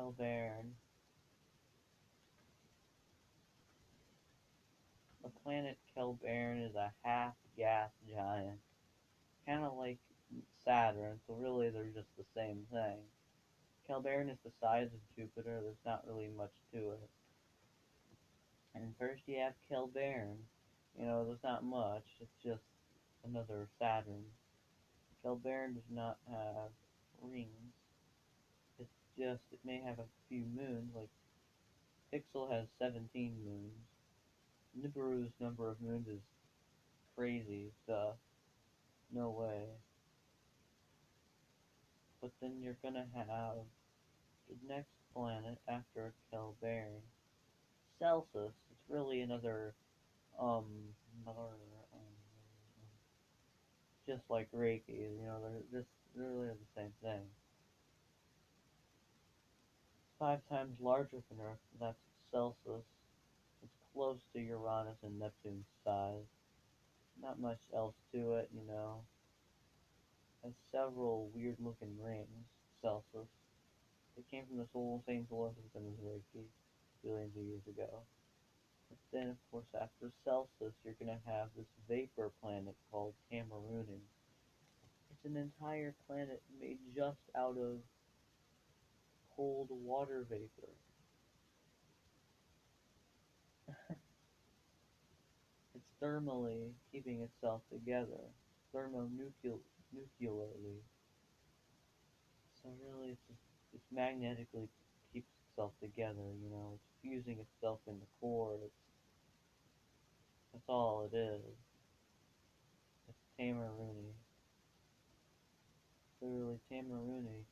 Kelbairn. The planet Kelbairn is a half-gas giant, kind of like Saturn, so really they're just the same thing. Kelbairn is the size of Jupiter, there's not really much to it. And first you have Kelbairn, there's not much, it's just another Saturn. Kelbairn does not have rings, it's just, it may have a few moons, like Pixel has 17 moons. Nibiru's number of moons is crazy stuff. No way. But then you're gonna have the next planet after Kelbairn, Celsus. It's really um, another, just like Reiki. They're really the same thing. 5 times larger than Earth. That's Celsus. It's close to Uranus and Neptune's size. Not much else to it. Has several weird-looking rings. Celsus. It came from the same solar system as Reiki billions of years ago. But then, of course, after Celsus, you're going to have this vapor planet called Cameroonian. It's an entire planet made just out of cold water vapor. It's thermally keeping itself together, thermonuclearly. So really, it's magnetically keeps itself together. It's fusing itself in the core. That's all it is. It's Tamaruni. Clearly, Tamaruni.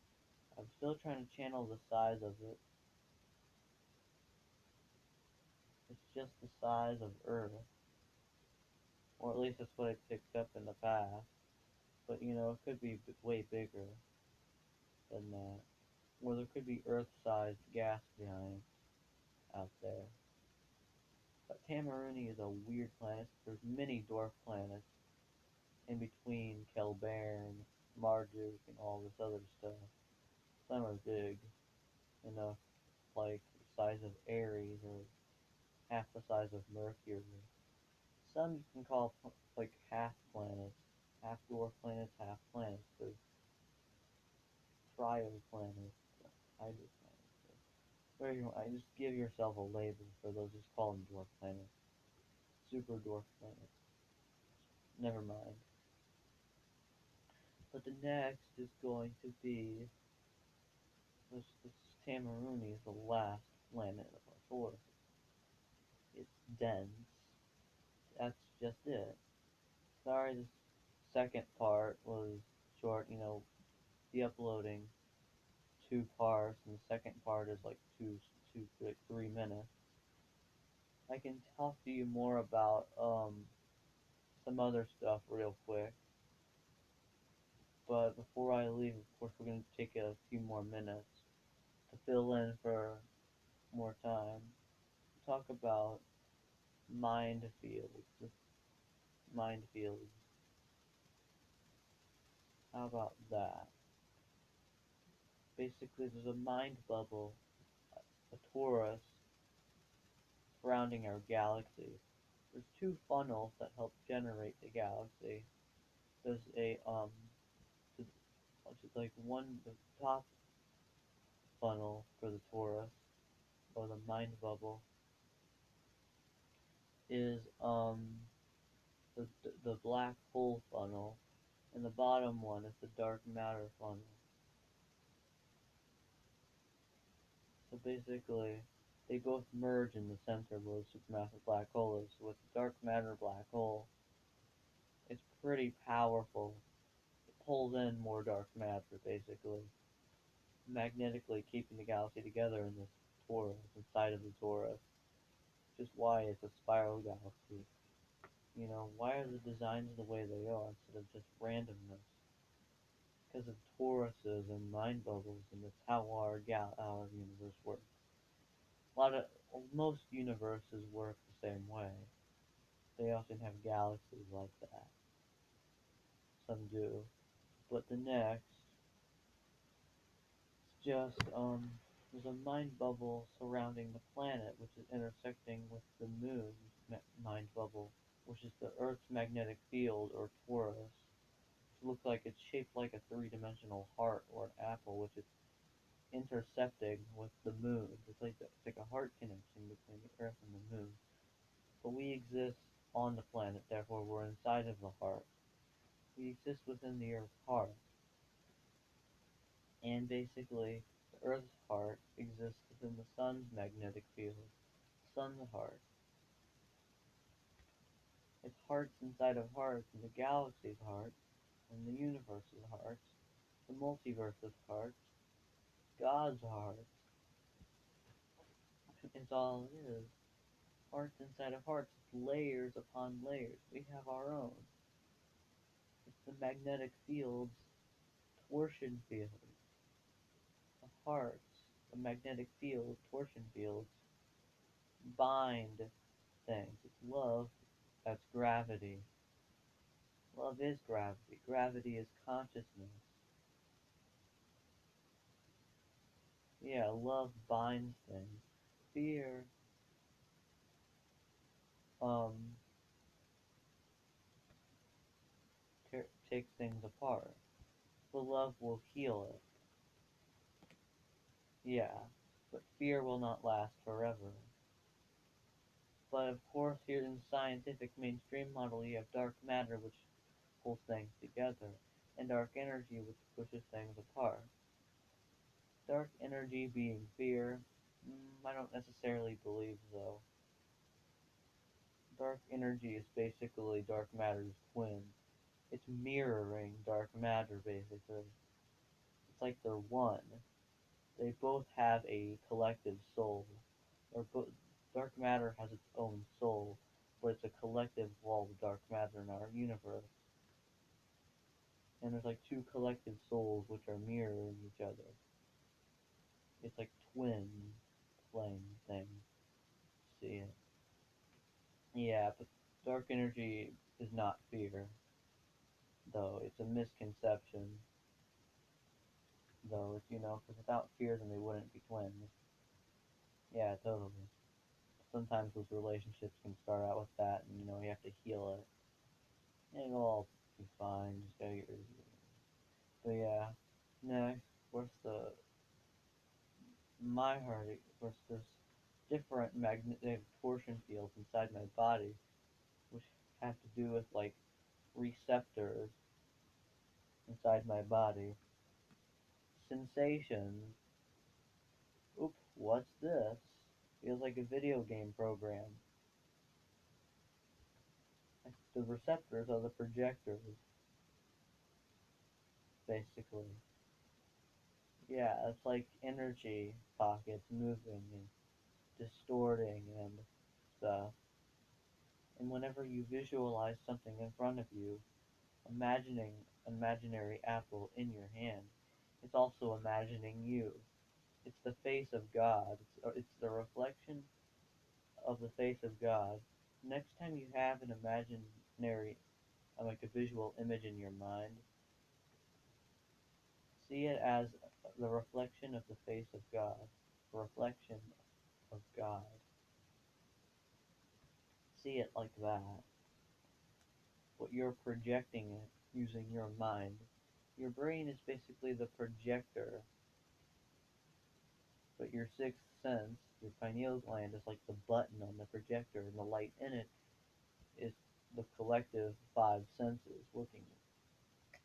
I'm still trying to channel the size of it. It's just the size of Earth. Or at least that's what I picked up in the past. But it could be way bigger than that. Or there could be Earth-sized gas giants out there. But Tamaruni is a weird planet. There's many dwarf planets in between Kelbairn, Marduk, and all this other stuff. Some are big enough, like the size of Ares or half the size of Mercury. Some you can call like half planets, half dwarf planets, half planets. There's trio planets, hydro planets. Where I just give yourself a label for those. Just call them dwarf planets, super dwarf planets. Never mind. But the next is going to be this Tamaruni is the last planet of our solar system. It's dense. That's just it. Sorry, this second part was short. The uploading 2 parts, and the second part is like like 3 minutes. I can talk to you more about some other stuff real quick, but before I leave, of course, we're going to take a few more minutes to fill in for more time. Talk about mind fields. Mind fields. How about that? Basically, there's a mind bubble, a torus, surrounding our galaxy. There's 2 funnels that help generate the galaxy. There's like the top funnel for the torus, or the mind bubble, is the black hole funnel, and the bottom one is the dark matter funnel. So basically, they both merge in the center where the supermassive black hole is. So with the dark matter black hole, it's pretty powerful. It pulls in more dark matter, basically, magnetically keeping the galaxy together in this torus, inside of the torus. Just why it's a spiral galaxy. Why are the designs the way they are instead of just randomness? Because of toruses and mind bubbles, and that's how our universe works. Most universes work the same way. They often have galaxies like that. Some do. But the next, it's just, There's a mind bubble surrounding the planet, which is intersecting with the moon's mind bubble, which is the Earth's magnetic field, or torus. It looks like it's shaped like a three-dimensional heart or an apple, which is intercepting with the moon. It's like a heart connection between the Earth and the moon. But we exist on the planet, therefore we're inside of the heart. We exist within the Earth's heart. And basically, the Earth's heart exists within the Sun's magnetic field. Sun's heart. It's hearts inside of hearts, and the galaxy's heart, and the universe's heart, the multiverse's heart, God's heart. It's all it is. Hearts inside of hearts, layers upon layers. We have our own. It's the magnetic field's torsion field. The hearts, the magnetic field, torsion fields, bind things. It's love, that's gravity. Love is gravity. Gravity is consciousness. Yeah, love binds things. Fear, um, takes things apart. But love will heal it. Yeah, but fear will not last forever. But of course, here in the scientific mainstream model, you have dark matter, which pulls things together, and dark energy, which pushes things apart. Dark energy being fear, I don't necessarily believe so. Dark energy is basically dark matter's twin. It's mirroring dark matter, basically. It's like they're one. They both have a collective soul. Dark matter has its own soul, but it's a collective wall of dark matter in our universe. And there's like two collective souls which are mirroring each other. It's like twin flame thing. See it? Yeah, but dark energy is not fear, though. It's a misconception, though. Because without fear, then they wouldn't be twins. Yeah, totally. Sometimes those relationships can start out with that, and you have to heal it. And it'll all be fine. Just gotta get rid of it. But yeah, next, what's my heart? Of course, there's different magnetic torsion fields inside my body, which have to do with like receptors inside my body. Sensations. Oop, what's this? Feels like a video game program. The receptors are the projectors, basically. Yeah, it's like energy pockets moving and distorting and stuff. And whenever you visualize something in front of you, imagining an imaginary apple in your hand, it's also imagining you. It's the face of God. It's the reflection of the face of God. Next time you have an imaginary, like a visual image in your mind, see it as the reflection of the face of God. The reflection of God. See it like that. But you're projecting it using your mind. Your brain is basically the projector, but your sixth sense, your pineal gland, is like the button on the projector, and the light in it is the collective five senses working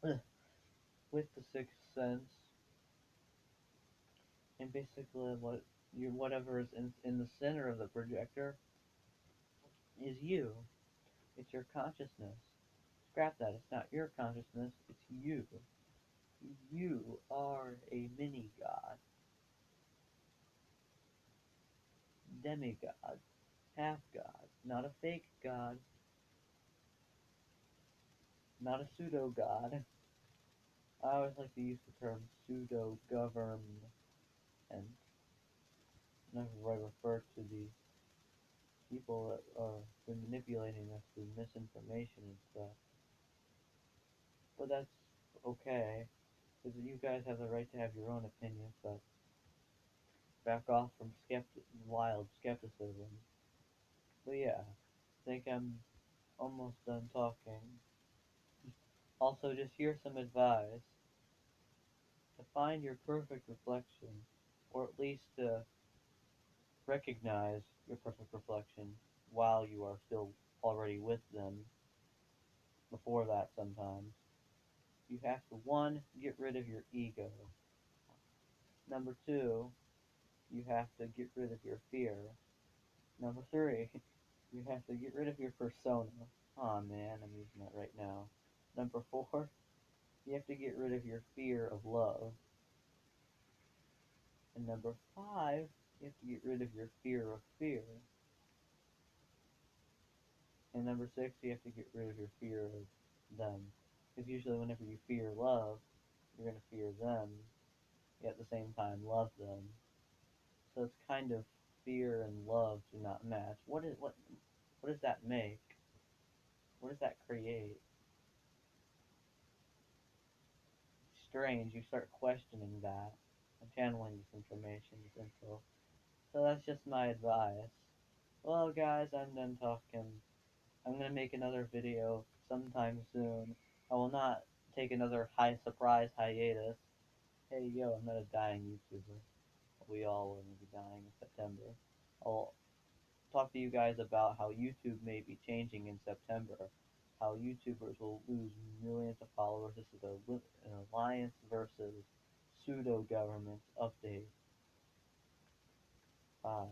with the sixth sense, and basically whatever is in the center of the projector is you. It's your consciousness. Scrap that. It's not your consciousness. It's you. You are a mini god, demigod, half god, not a fake god, not a pseudo god. I always like to use the term pseudo governed, and whenever I refer to the people that are manipulating us through misinformation and stuff. But that's okay, because you guys have the right to have your own opinions, but back off from wild skepticism. But yeah, I think I'm almost done talking. Also, just here's some advice to find your perfect reflection, or at least to recognize your perfect reflection while you are still already with them. Before that, sometimes you have to, one, get rid of your ego. Number two, you have to get rid of your fear. Number three, you have to get rid of your persona. Aw, man, I'm using that right now. Number four, you have to get rid of your fear of love. And number five, you have to get rid of your fear of fear. And number six, you have to get rid of your fear of them. Because usually whenever you fear love, you're going to fear them, yet at the same time love them. So it's kind of fear and love do not match. What does that make? What does that create? Strange, you start questioning that. I'm channeling this information, this info. So that's just my advice. Well, guys, I'm done talking. I'm gonna make another video sometime soon. I will not take another surprise hiatus. Hey, yo, I'm not a dying YouTuber. We all will be dying in September. I'll talk to you guys about how YouTube may be changing in September. How YouTubers will lose millions of followers. This is an alliance versus pseudo government update. Bye.